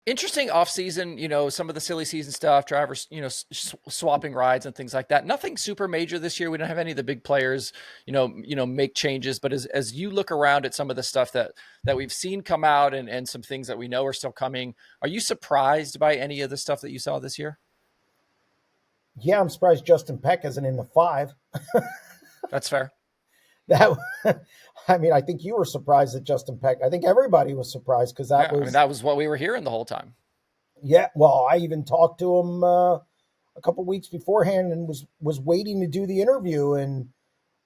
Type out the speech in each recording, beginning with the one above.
Interesting off season, some of the silly season stuff, drivers, swapping rides and things like that. Nothing super major this year. We don't have any of the big players, make changes. But as you look around at some of the stuff that we've seen come out and some things that we know are still coming, are you surprised by any of the stuff that you saw this year? Yeah, I'm surprised Justin Peck isn't in the five. That's fair. That, I mean, I think you were surprised at Justin Peck. I think everybody was surprised because that Yeah, I mean was, that was what we were hearing the whole time. yeah. Well, I even talked to him a couple weeks beforehand and was waiting to do the interview and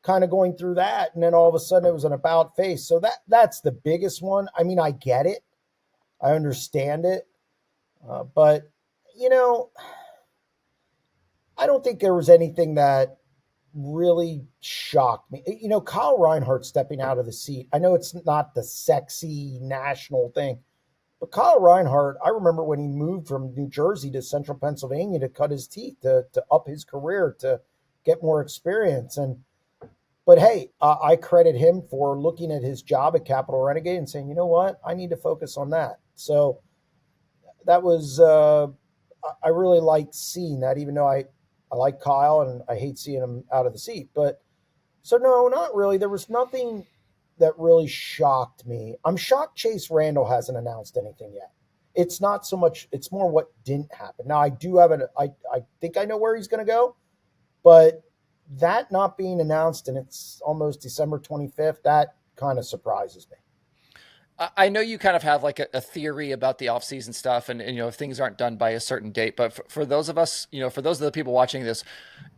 kind of going through that, and then all of a sudden it was an about face. So that's the biggest one. I mean, I get it, I understand it, but you know, I don't think there was anything that really shocked me. Kyle Reinhardt stepping out of the seat. I know it's not the sexy national thing, but Kyle Reinhardt, I remember when he moved from New Jersey to central Pennsylvania to cut his teeth, to up his career, to get more experience. But hey, I credit him for looking at his job at Capital Renegade and saying, you know what, I need to focus on that. So that was, I really liked seeing that, even though I like Kyle and I hate seeing him out of the seat. But so, no, not really. There was nothing that really shocked me. I'm shocked Chase Randall hasn't announced anything yet. It's not so much, it's more what didn't happen. Now, I do have I think I know where he's going to go, but that not being announced and it's almost December 25th, that kind of surprises me. I know you kind of have like a theory about the off-season stuff and if things aren't done by a certain date, but for those of us, for those of the people watching this,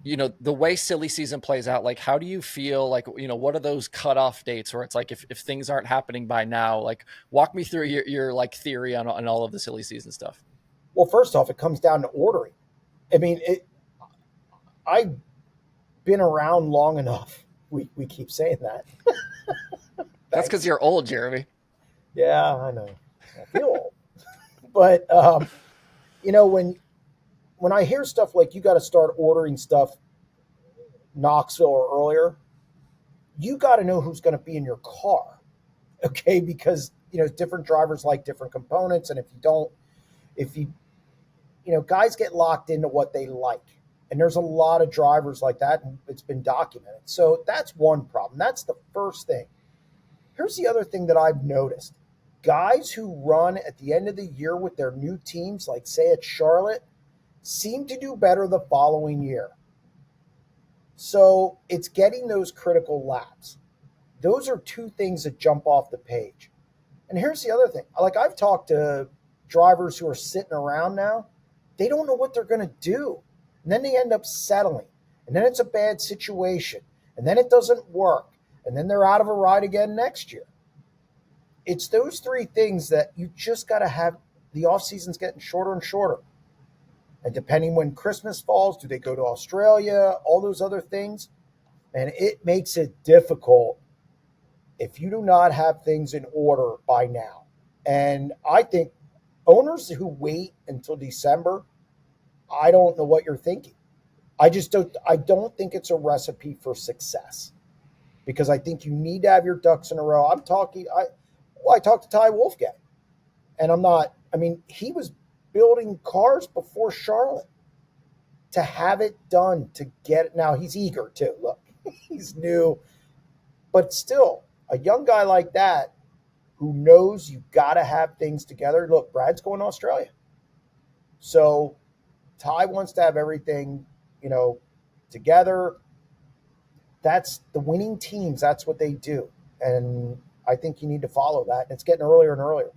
the way silly season plays out, like how do you feel like, what are those cutoff dates where it's like if things aren't happening by now, like walk me through your like theory on all of the silly season stuff. Well, first off, it comes down to ordering. I mean, I've been around long enough. We keep saying that. That's because Thanks. you're old, Jeremy. Yeah, I know. I feel old. But you know, when I hear stuff like you got to start ordering stuff Knoxville or earlier, you got to know who's going to be in your car, okay? Because different drivers like different components, and if you guys get locked into what they like, and there's a lot of drivers like that, and it's been documented. So that's one problem. That's the first thing. Here's the other thing that I've noticed: guys who run at the end of the year with their new teams, like say at Charlotte, seem to do better the following year. So it's getting those critical laps. Those are two things that jump off the page. And here's the other thing. Like I've talked to drivers who are sitting around now, they don't know what they're going to do. And then they end up settling. And then it's a bad situation. And then it doesn't work. And then they're out of a ride again next year. It's those three things that you just got to have. The off season's getting shorter and shorter. And depending when Christmas falls, do they go to Australia? All those other things. And it makes it difficult if you do not have things in order by now. And I think owners who wait until December, I don't know what you're thinking. I don't think it's a recipe for success because I think you need to have your ducks in a row. I talked to Ty Wolfgang, and I mean, he was building cars before Charlotte to have it done, to get it. Now he's eager too. Look, he's new, but still a young guy like that who knows you got to have things together. Look, Brad's going to Australia. So Ty wants to have everything, you know, together. That's the winning teams. That's what they do. And I think you need to follow that. And it's getting earlier and earlier.